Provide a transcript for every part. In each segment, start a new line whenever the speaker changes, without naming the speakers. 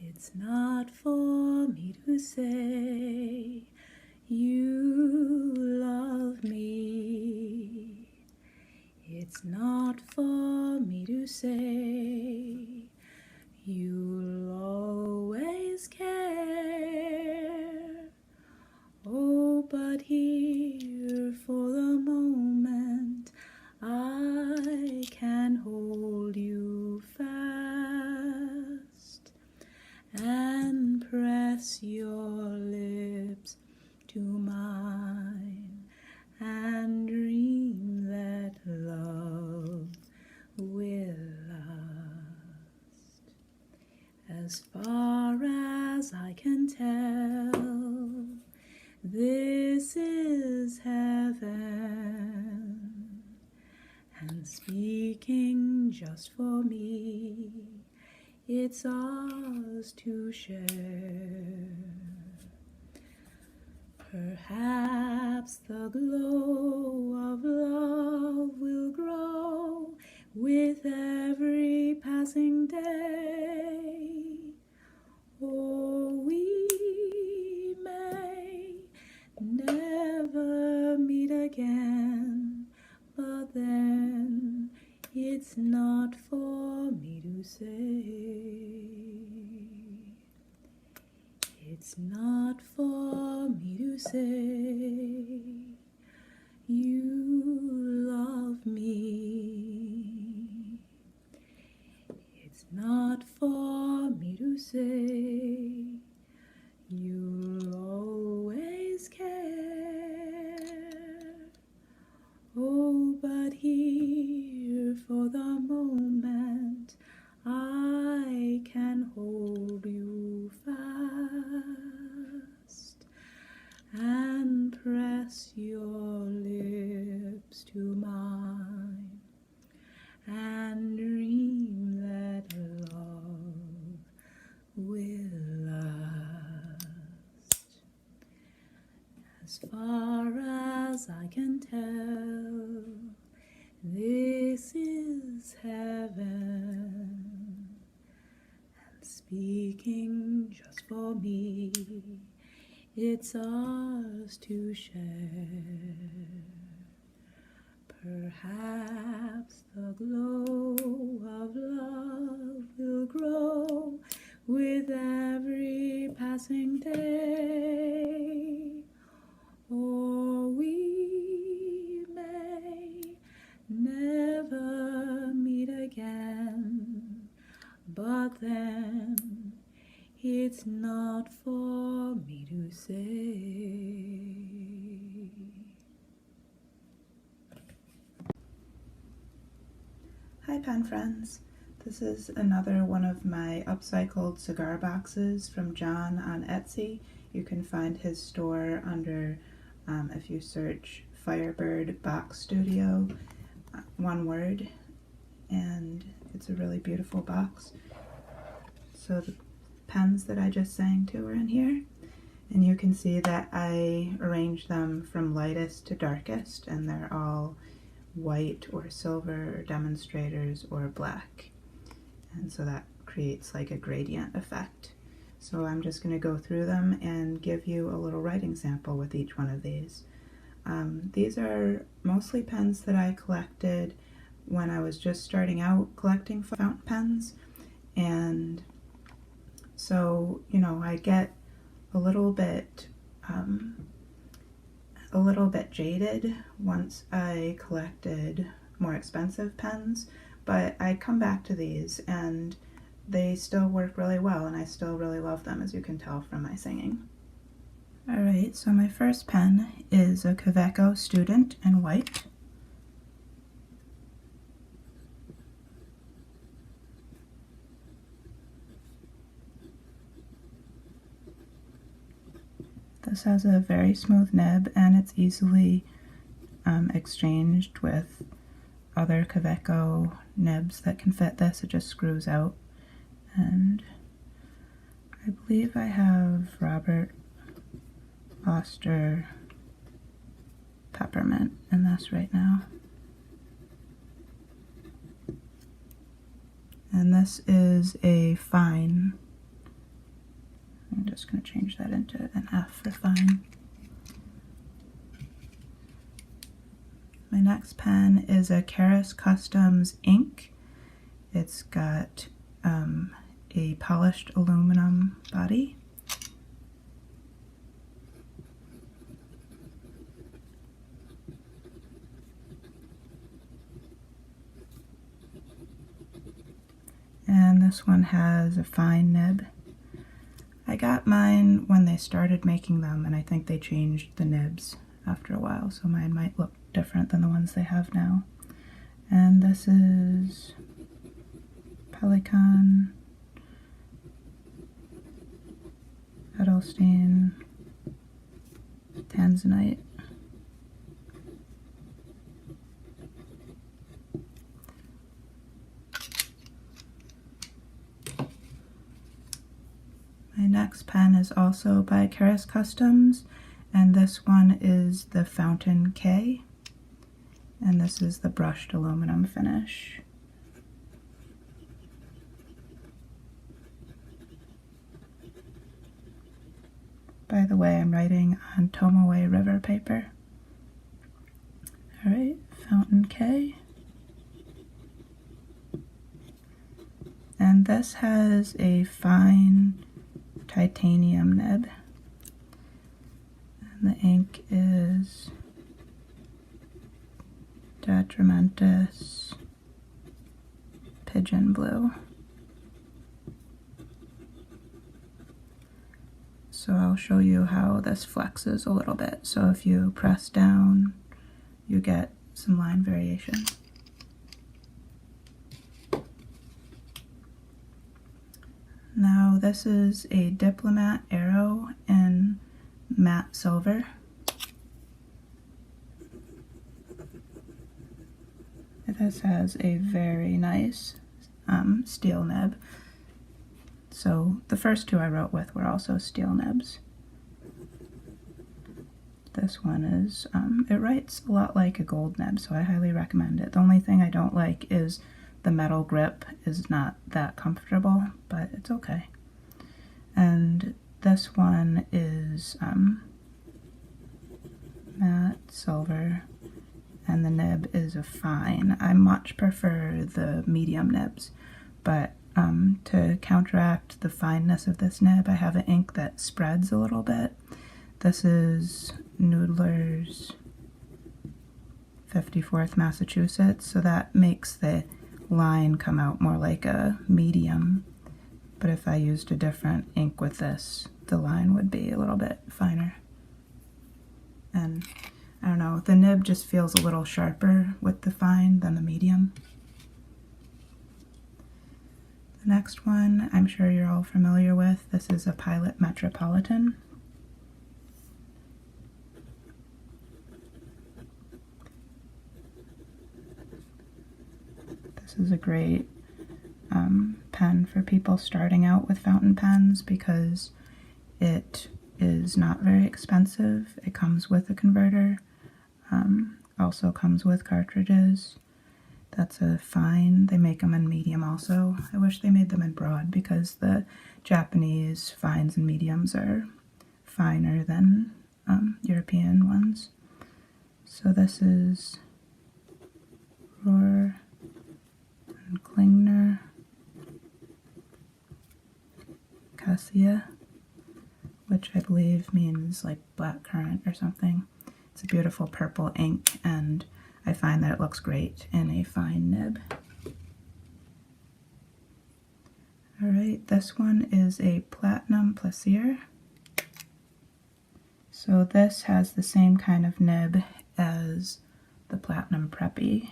It's not for me to say you love me. It's not for me to say you'll always care. Oh, but here for the moment I can hold you fast and press your lips to mine and dream that love will last. As far as I can tell, this is heaven, and speaking just for me, it's ours to share. Perhaps the glow of love will grow with every passing day, or we may never meet again, but then it's not for me to say. It's not for me to say you love me. It's not for me to say you'll always care. Oh, but here for the moment I can hold you fast and press your lips to mine and dream that love will last. As far as I can tell, this is heaven, and speaking just for me, it's ours to share. Perhaps the glow of love will grow with every passing day, or we may never meet again, but then it's not for me to say. Hi pen friends, this is another one of my upcycled cigar boxes from John on Etsy. You can find his store under, if you search Firebird Box Studio, one word, and it's a really beautiful box. So the pens that I just sang to are in here, and you can see that I arranged them from lightest to darkest, and they're all white or silver or demonstrators or black, and so that creates like a gradient effect. So I'm just going to go through them and give you a little writing sample with each one of these. These are mostly pens that I collected when I was just starting out collecting fountain pens, and so, you know, I get a little bit jaded once I collected more expensive pens, but I come back to these and they still work really well, and I still really love them, as you can tell from my singing. Alright, so my first pen is a Kaweco Student in white. This has a very smooth nib, and it's easily exchanged with other Kaweco nibs that can fit this. It just screws out. And I believe I have Robert Foster Peppermint in this right now. And this is a fine I'm just going to change that into an F for fine. My next pen is a Kustoms Ink. It's got a polished aluminum body. And this one has a fine nib. I got mine when they started making them, and I think they changed the nibs after a while, so mine might look different than the ones they have now. And this is Pelican, Edelstein, Tanzanite. My next pen is also by Kustoms, and this one is the Fountain K, and this is the brushed aluminum finish. By the way, I'm writing on Tomoe River paper. Alright, Fountain K. And this has a fine titanium nib. And the ink is Detrimentus Pigeon Blue. So I'll show you how this flexes a little bit. So if you press down, you get some line variation. Now this is a Diplomat Aero in matte silver. This has a very nice steel nib. So the first two I wrote with were also steel nibs. This one is, it writes a lot like a gold nib, so I highly recommend it. The only thing I don't like is the metal grip is not that comfortable, but it's okay. And this one is matte silver, and the nib is a fine. I much prefer the medium nibs, but to counteract the fineness of this nib, I have an ink that spreads a little bit. This is Noodler's 54th Massachusetts, so that makes the line come out more like a medium. But if I used a different ink with this, the line would be a little bit finer. And I don't know, the nib just feels a little sharper with the fine than the medium. The next one I'm sure you're all familiar with. This is a Pilot Metropolitan. This is a great pen for people starting out with fountain pens because it is not very expensive. It comes with a converter, also comes with cartridges. That's a fine. They make them in medium also. I wish they made them in broad because the Japanese fines and mediums are finer than European ones. So this is Rohr and Klingner Cassia, which I believe means like blackcurrant or something. It's a beautiful purple ink, and I find that it looks great in a fine nib. Alright, this one is a Platinum Plaisir. So this has the same kind of nib as the Platinum Preppy,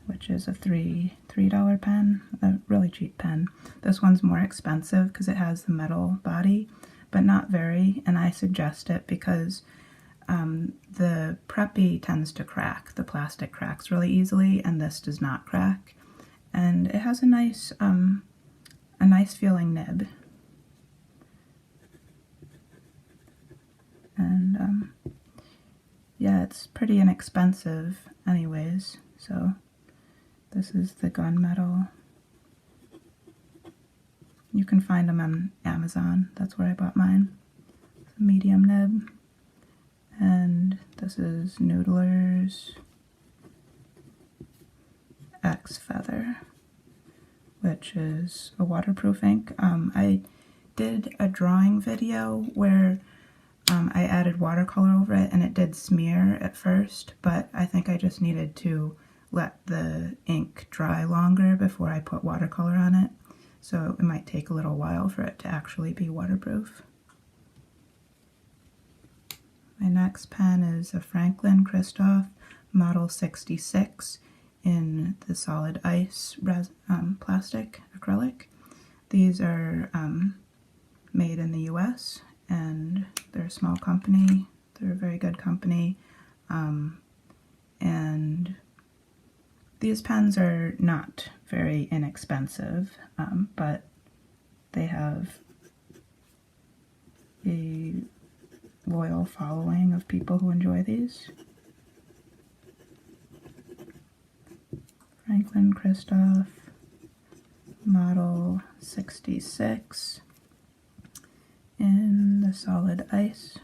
which is a $3 pen, a really cheap pen. This one's more expensive because it has the metal body, but not very, and I suggest it because the Preppy tends to crack. The plastic cracks really easily, and this does not crack. And it has a nice feeling nib. And yeah, it's pretty inexpensive anyways. So this is the gunmetal. You can find them on Amazon. That's where I bought mine. It's a medium nib. And this is Noodler's X Feather, which is a waterproof ink. I did a drawing video where I added watercolor over it and it did smear at first, but I think I just needed to let the ink dry longer before I put watercolor on it, so it might take a little while for it to actually be waterproof. My next pen is a Franklin Christoph Model 66 in the solid ice plastic acrylic. These are made in the US, and they're a small company. They're a very good company, and these pens are not very inexpensive, but they have a loyal following of people who enjoy these. Franklin Christoph Model 66 in the solid ice.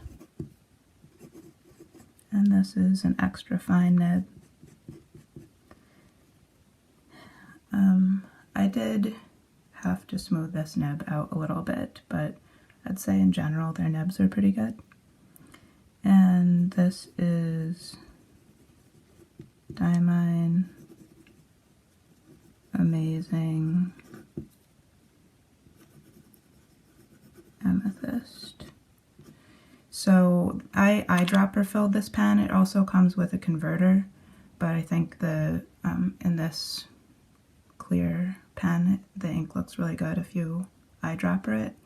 And this is an extra fine nib. I did have to smooth this nib out a little bit, but I'd say in general their nibs are pretty good. And this is Diamine Amazing Amethyst. So I eyedropper filled this pen. It also comes with a converter, but I think the in this clear pen the ink looks really good if you eyedropper it.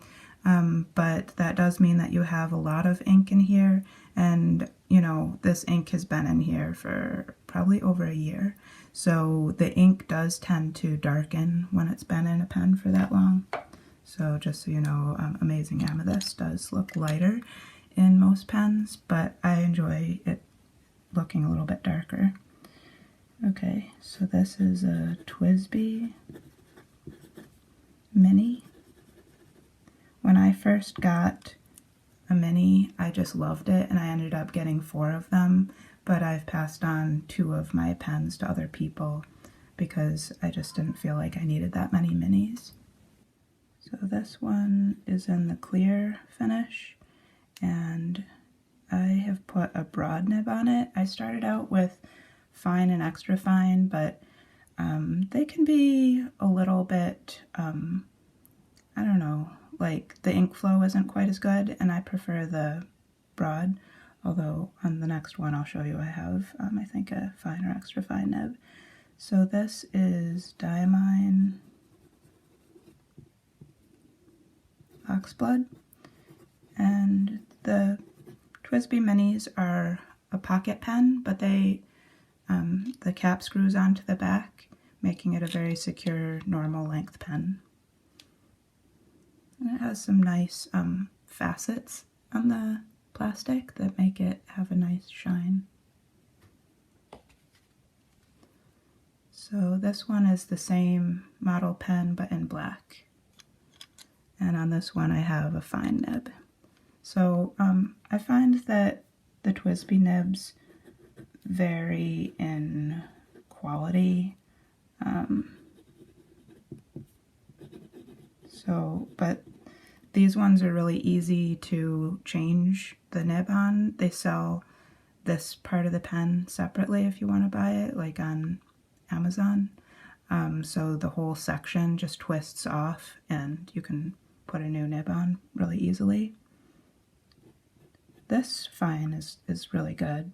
But that does mean that you have a lot of ink in here, and you know, this ink has been in here for probably over a year, so the ink does tend to darken when it's been in a pen for that long. So just so you know, Amazing Amethyst does look lighter in most pens, but I enjoy it looking a little bit darker. Okay, so this is a TWSBI Mini. When I first got a Mini, I just loved it, and I ended up getting 4 of them, but I've passed on 2 of my pens to other people because I just didn't feel like I needed that many Minis. So this one is in the clear finish, and I have put a broad nib on it. I started out with fine and extra fine, but they can be a little bit, I don't know, like the ink flow isn't quite as good, and I prefer the broad, although on the next one I'll show you I have, I think, a fine or extra fine nib. So this is Diamine Oxblood, and the TWSBI Minis are a pocket pen, but they the cap screws onto the back, making it a very secure, normal length pen. And it has some nice facets on the plastic that make it have a nice shine. So this one is the same model pen but in black. And on this one I have a fine nib. So I find that the TWSBI nibs vary in quality. But these ones are really easy to change the nib on. They sell this part of the pen separately if you want to buy it, like on Amazon. So the whole section just twists off and you can put a new nib on really easily. This fine is really good,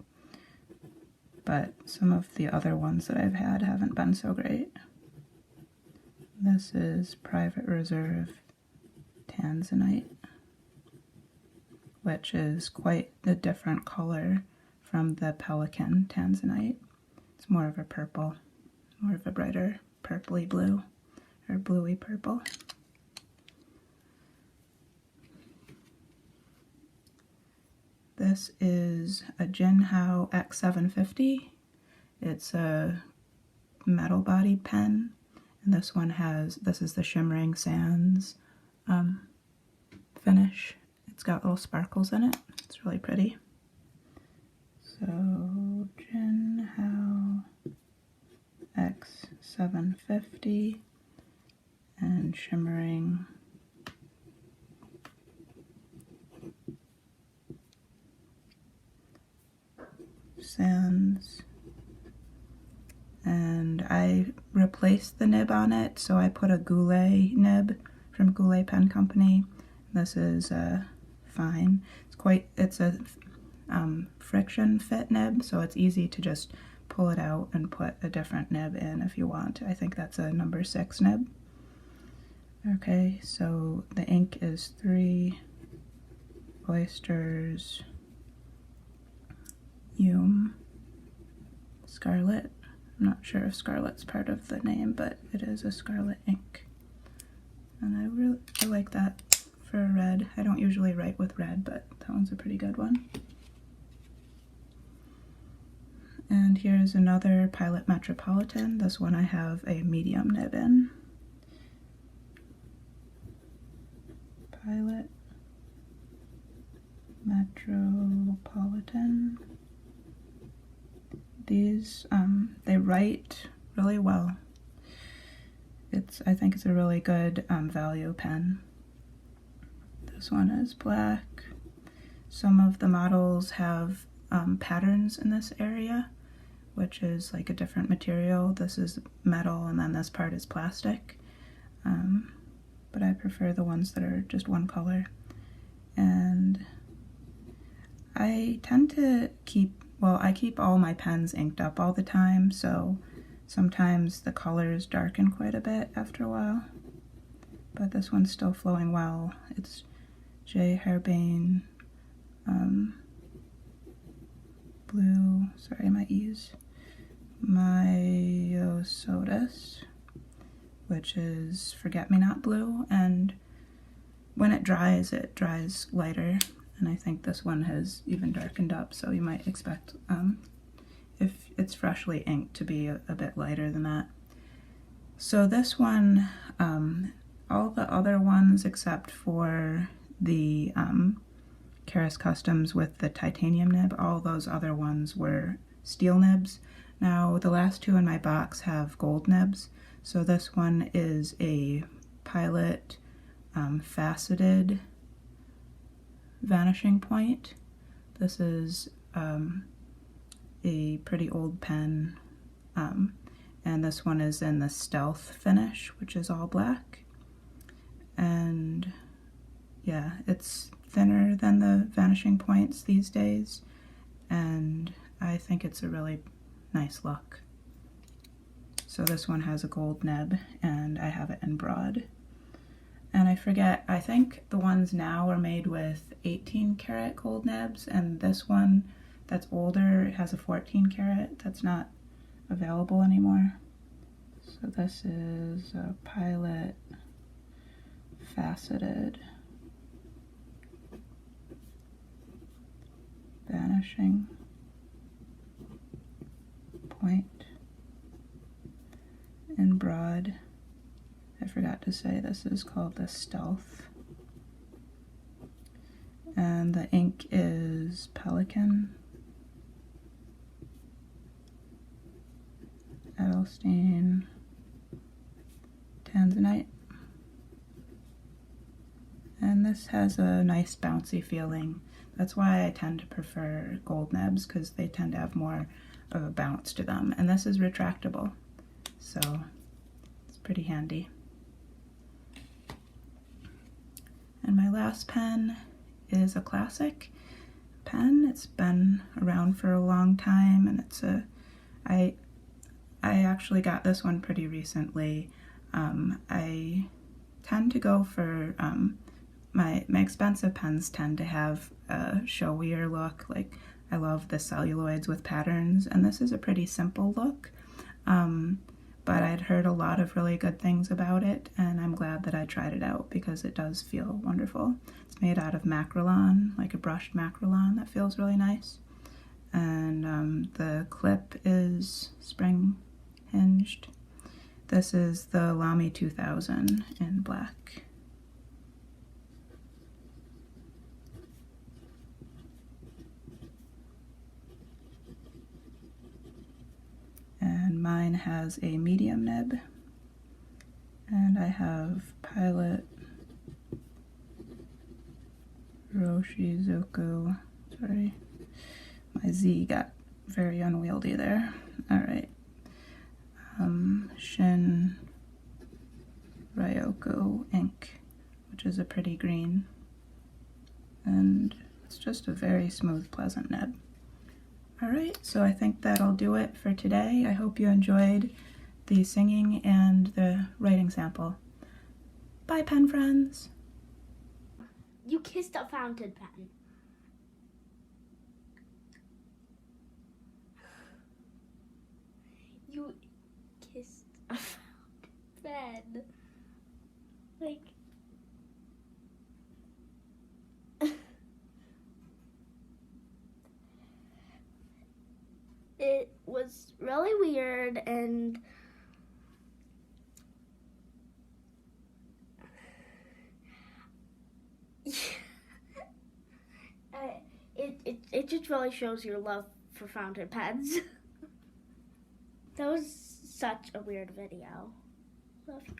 but some of the other ones that I've had haven't been so great. This is Private Reserve Tanzanite, which is quite a different color from the Pelican Tanzanite. It's more of a purple, more of a brighter purpley blue, or bluey purple. This is a Jinhao X750. It's a metal bodied pen, and this one has, this is the Shimmering Sands finish. It's got little sparkles in it. It's really pretty. So Jinhao X750 and shimmering sands, and I replaced the nib on it, so I put a Goulet nib from Goulet Pen Company. This is fine. It's a friction fit nib, so it's easy to just pull it out and put a different nib in if you want. I think that's a number 6 nib. Okay, so the ink is 3 Oysters Scarlet. I'm not sure if Scarlet's part of the name, but it is a scarlet ink. And I like that for a red. I don't usually write with red, but that one's a pretty good one. And here's another Pilot Metropolitan. This one I have a medium nib in. Pilot Metropolitan. These, they write really well. I think it's a really good value pen. This one is black. Some of the models have patterns in this area, which is like a different material. This is metal and then this part is plastic. But I prefer the ones that are just one color. And I tend to keep all my pens inked up all the time, so sometimes the colors darken quite a bit after a while. But this one's still flowing well. It's J. Herbane blue, sorry, my E's, Myosotis, which is Forget-Me-Not blue, and when it dries lighter. And I think this one has even darkened up, so you might expect, if it's freshly inked, to be a bit lighter than that. So this one, all the other ones except for the Kaweco Customs with the titanium nib, all those other ones were steel nibs. Now the last two in my box have gold nibs, so this one is a Pilot Faceted Vanishing Point. This is a pretty old pen, and this one is in the stealth finish, which is all black. And yeah, it's thinner than the Vanishing Points these days, and I think it's a really nice look. So this one has a gold nib, and I have it in broad. And I forget, I think the ones now are made with 18 karat gold nibs, and this one that's older has a 14 karat that's not available anymore. So this is a Pilot Faceted Vanishing Point in broad. I forgot to say this is called the Stealth. And the ink is Pelican, Edelstein, Tanzanite. And this has a nice bouncy feeling. That's why I tend to prefer gold nibs, because they tend to have more of a bounce to them. And this is retractable, so it's pretty handy. And my last pen is a classic pen. It's been around for a long time, and it's I actually got this one pretty recently. I tend to go for, my expensive pens tend to have a showier look. Like, I love the celluloids with patterns, and this is a pretty simple look. But I'd heard a lot of really good things about it, and I'm glad that I tried it out because it does feel wonderful. It's made out of macrolon, like a brushed macrolon that feels really nice. And the clip is spring hinged. This is the Lamy 2000 in black. mine has a medium nib, and I have Pilot Roshizuku. Sorry, my Z got very unwieldy there. Alright. Shin Ryoko Ink, which is a pretty green. And it's just a very smooth, pleasant nib. Alright, so I think that'll do it for today. I hope you enjoyed the singing and the writing sample. Bye, pen friends!
You kissed a fountain pen. You kissed a fountain pen. Like... It was really weird, and it just really shows your love for fountain pens. That was such a weird video. Love you.